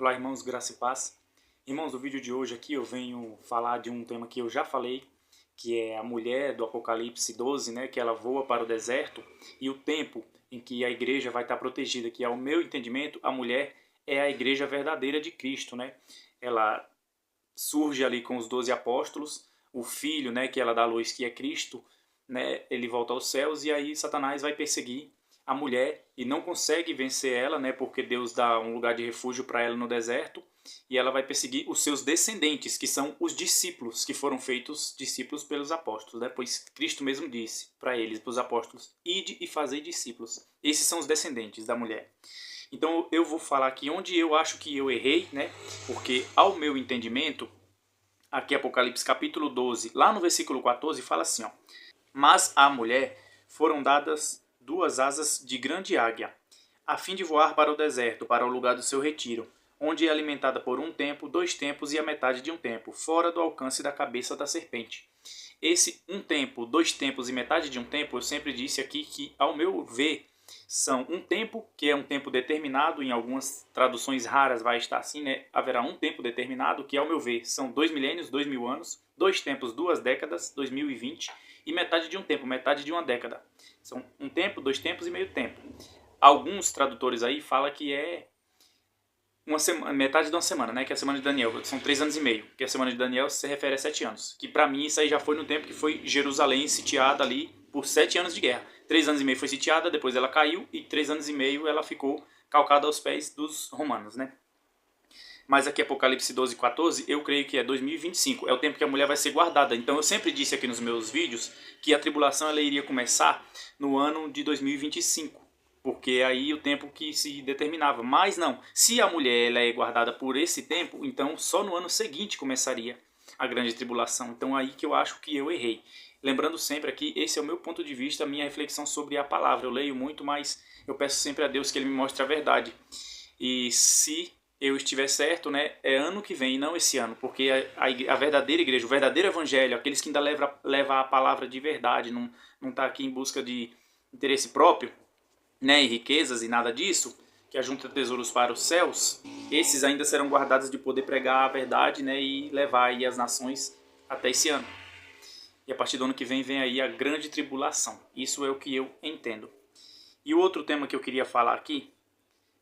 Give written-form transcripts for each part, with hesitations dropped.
Olá, irmãos, graça e paz. Irmãos, no vídeo de hoje aqui eu venho falar de um tema que eu já falei, que é a mulher do Apocalipse 12, né, que ela voa para o deserto, e o tempo em que a igreja vai estar protegida, que ao meu entendimento, a mulher é a igreja verdadeira de Cristo, né? Ela surge ali com os 12 apóstolos, o filho, né, que ela dá à luz, que é Cristo, né, ele volta aos céus e aí Satanás vai perseguir a mulher e não consegue vencer ela, né, porque Deus dá um lugar de refúgio para ela no deserto, e ela vai perseguir os seus descendentes, que são os discípulos, que foram feitos discípulos pelos apóstolos, né, pois Cristo mesmo disse para eles, para os apóstolos, ide e fazei discípulos. Esses são os descendentes da mulher. Então eu vou falar aqui onde eu acho que eu errei, né? Porque ao meu entendimento, aqui Apocalipse capítulo 12, lá no versículo 14, fala assim, ó: Mas à mulher foram dadas duas asas de grande águia, a fim de voar para o deserto, para o lugar do seu retiro, onde é alimentada por um tempo, 2 tempos e a metade de um tempo, fora do alcance da cabeça da serpente. Esse um tempo, 2 tempos e metade de um tempo, eu sempre disse aqui que, ao meu ver, são um tempo, que é um tempo determinado, em algumas traduções raras vai estar assim, né? Haverá um tempo determinado, que ao meu ver são 2 milênios, 2.000 anos, 2 tempos, 2 décadas, 2020, e metade de um tempo, metade de uma década. São um tempo, 2 tempos e meio tempo. Alguns tradutores aí falam que é uma semana, metade de uma semana, né? Que é a semana de Daniel, são 3 anos e meio, que a semana de Daniel se refere a 7 anos. Que para mim isso aí já foi no tempo que foi Jerusalém sitiada ali por 7 anos de guerra. 3 anos e meio foi sitiada, depois ela caiu e 3 anos e meio ela ficou calcada aos pés dos romanos, né? Mas aqui Apocalipse 12, 14, eu creio que é 2025, é o tempo que a mulher vai ser guardada. Então eu sempre disse aqui nos meus vídeos que a tribulação ela iria começar no ano de 2025. Porque aí o tempo que se determinava. Mas não, se a mulher ela é guardada por esse tempo, então só no ano seguinte começaria a grande tribulação. Então aí que eu acho que eu errei. Lembrando sempre aqui, esse é o meu ponto de vista, a minha reflexão sobre a palavra. Eu leio muito, mas eu peço sempre a Deus que Ele me mostre a verdade. E se eu estiver certo, né, é ano que vem, não esse ano, porque a verdadeira igreja, o verdadeiro evangelho, aqueles que ainda levam a palavra de verdade, não está aqui em busca de interesse próprio, né, e riquezas e nada disso, que ajunta tesouros para os céus, esses ainda serão guardados de poder pregar a verdade, né, e levar aí as nações até esse ano. E a partir do ano que vem aí a grande tribulação. Isso é o que eu entendo. E o outro tema que eu queria falar aqui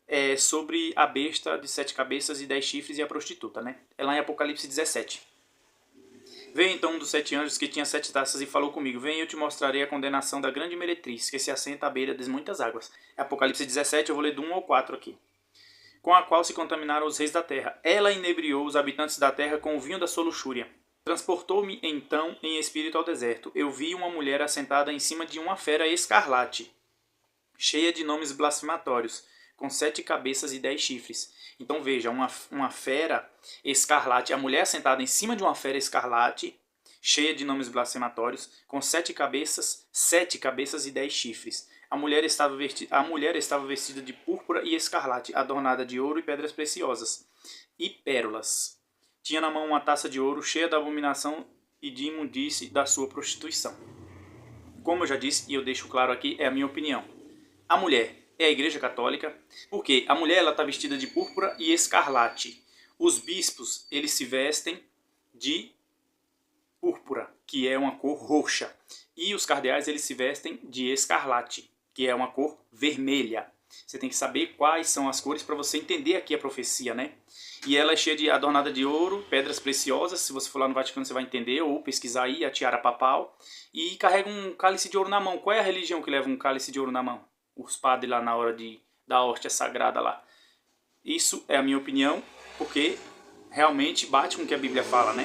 é sobre a besta de 7 cabeças e 10 chifres e a prostituta, né? É lá em Apocalipse 17. Veio então um dos 7 anjos que tinha 7 taças e falou comigo: Vem, eu te mostrarei a condenação da grande meretriz, que se assenta à beira das muitas águas. É Apocalipse 17, eu vou ler do 1 ao 4 aqui. Com a qual se contaminaram os reis da terra. Ela inebriou os habitantes da terra com o vinho da sua luxúria. Transportou-me então em espírito ao deserto. Eu vi uma mulher assentada em cima de uma fera escarlate, cheia de nomes blasfematórios, com 7 cabeças e 10 chifres. Então veja, uma fera escarlate, a mulher sentada em cima de uma fera escarlate, cheia de nomes blasfematórios, com 7 cabeças e 10 chifres. A mulher estava vestida de púrpura e escarlate, adornada de ouro e pedras preciosas, e pérolas. Tinha na mão uma taça de ouro cheia da abominação e de imundície da sua prostituição. Como eu já disse, e eu deixo claro aqui, é a minha opinião. A mulher é a igreja católica, porque a mulher está vestida de púrpura e escarlate. Os bispos, eles se vestem de púrpura, que é uma cor roxa. E os cardeais, eles se vestem de escarlate, que é uma cor vermelha. Você tem que saber quais são as cores para você entender aqui a profecia, né? E ela é cheia de adornada de ouro, pedras preciosas. Se você for lá no Vaticano, você vai entender, ou pesquisar aí a tiara papal. E carrega um cálice de ouro na mão. Qual é a religião que leva um cálice de ouro na mão? Os padres lá na hora da hóstia sagrada lá. Isso é a minha opinião, porque realmente bate com o que a Bíblia fala, né?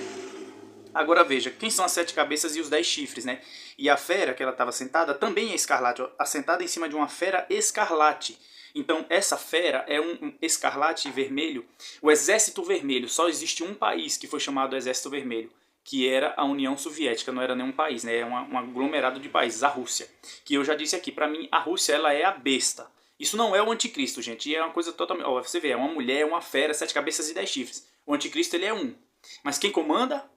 Agora veja, quem são as 7 cabeças e os 10 chifres, né? E a fera que ela estava sentada também é escarlate, ó, assentada em cima de uma fera escarlate. Então essa fera é um escarlate vermelho. O Exército Vermelho, só existe um país que foi chamado Exército Vermelho, que era a União Soviética, não era nenhum país, né? É um aglomerado de países, a Rússia. Que eu já disse aqui, para mim a Rússia ela é a besta. Isso não é o anticristo, gente, e é uma coisa totalmente... Ó, você vê, é uma mulher, uma fera, 7 cabeças e 10 chifres. O anticristo ele é um. Mas quem comanda?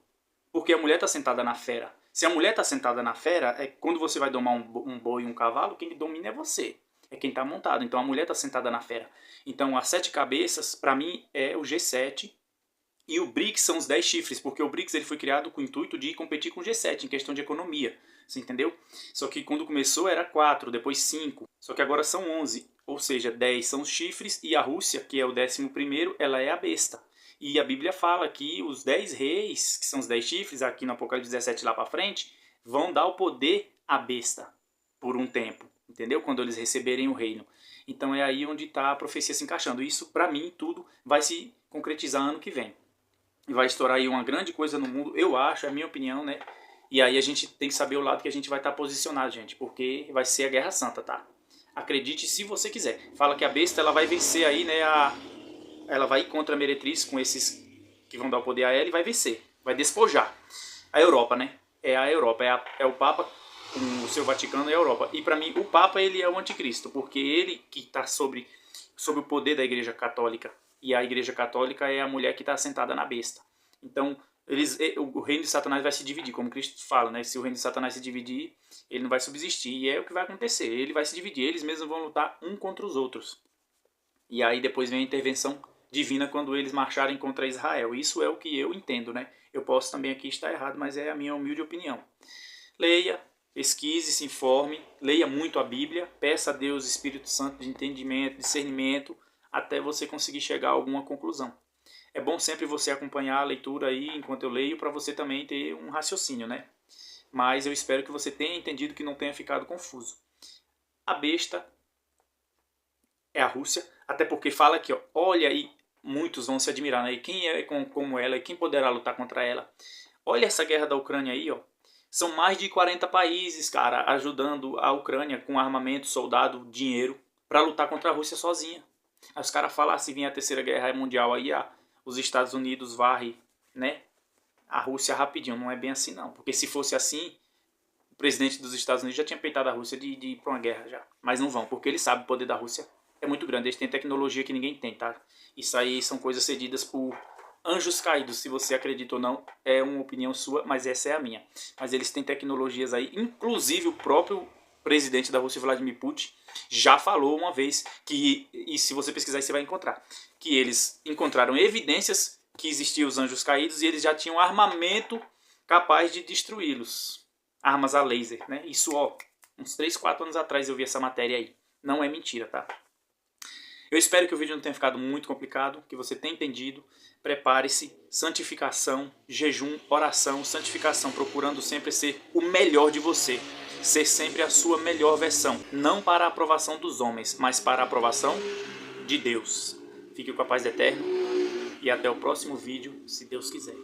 Porque a mulher está sentada na fera. Se a mulher está sentada na fera, é quando você vai domar um boi e um cavalo, quem domina é você. é quem está montado. Então a mulher está sentada na fera. Então as 7 cabeças, para mim, é o G7. E o BRICS são os 10 chifres, porque o BRICS ele foi criado com o intuito de competir com o G7 em questão de economia. Você entendeu? Só que quando começou era 4, depois 5. Só que agora são 11. Ou seja, 10 são os chifres e a Rússia, que é o 11º, ela é a besta. E a Bíblia fala que os 10 reis, que são os 10 chifres, aqui no Apocalipse 17 lá para frente, vão dar o poder à besta por um tempo. Entendeu? Quando eles receberem o reino. Então é aí onde está a profecia se encaixando. Isso, para mim, tudo vai se concretizar ano que vem. Vai estourar aí uma grande coisa no mundo, eu acho, é a minha opinião, né? E aí a gente tem que saber o lado que a gente vai estar posicionado, gente, porque vai ser a Guerra Santa, tá? Acredite se você quiser. Fala que a besta ela vai vencer aí, né? Ela vai ir contra a meretriz com esses que vão dar o poder a ela e vai vencer, vai despojar. A Europa, né? É a Europa, é o Papa com o seu Vaticano e a Europa. E para mim o Papa ele é o anticristo, porque ele que está sobre o poder da Igreja Católica. E a Igreja Católica é a mulher que está sentada na besta. Então, o reino de Satanás vai se dividir, como Cristo fala, né? Se o reino de Satanás se dividir, ele não vai subsistir. E é o que vai acontecer. Ele vai se dividir, eles mesmos vão lutar um contra os outros. E aí depois vem a intervenção divina quando eles marcharem contra Israel. Isso é o que eu entendo, né? Eu posso também aqui estar errado, mas é a minha humilde opinião. Leia, pesquise, se informe, leia muito a Bíblia, peça a Deus Espírito Santo de entendimento, discernimento, até você conseguir chegar a alguma conclusão. É bom sempre você acompanhar a leitura aí enquanto eu leio, para você também ter um raciocínio, né? Mas eu espero que você tenha entendido, que não tenha ficado confuso. A besta é a Rússia, até porque fala aqui, ó, olha aí, muitos vão se admirar, né? E quem é como ela, e quem poderá lutar contra ela? Olha essa guerra da Ucrânia aí, ó. São mais de 40 países, cara, ajudando a Ucrânia com armamento, soldado, dinheiro, para lutar contra a Rússia sozinha. Aí os caras falam, se vir a Terceira Guerra Mundial aí, os Estados Unidos varre, né, a Rússia rapidinho. Não é bem assim não, porque se fosse assim, o presidente dos Estados Unidos já tinha peitado a Rússia de ir para uma guerra já. Mas não vão, porque eles sabem o poder da Rússia é muito grande, eles têm tecnologia que ninguém tem, tá? Isso aí são coisas cedidas por anjos caídos, se você acredita ou não, é uma opinião sua, mas essa é a minha. Mas eles têm tecnologias aí, inclusive o próprio presidente da Rússia, Vladimir Putin, já falou uma vez que, e se você pesquisar você vai encontrar, que eles encontraram evidências que existiam os anjos caídos e eles já tinham armamento capaz de destruí-los. Armas a laser, né? Isso, ó, uns 3, 4 anos atrás eu vi essa matéria aí. Não é mentira, tá? Eu espero que o vídeo não tenha ficado muito complicado, que você tenha entendido. Prepare-se, santificação, jejum, oração, santificação, procurando sempre ser o melhor de você. Ser sempre a sua melhor versão. Não para a aprovação dos homens, mas para a aprovação de Deus. Fique com a paz do Eterno e até o próximo vídeo, se Deus quiser.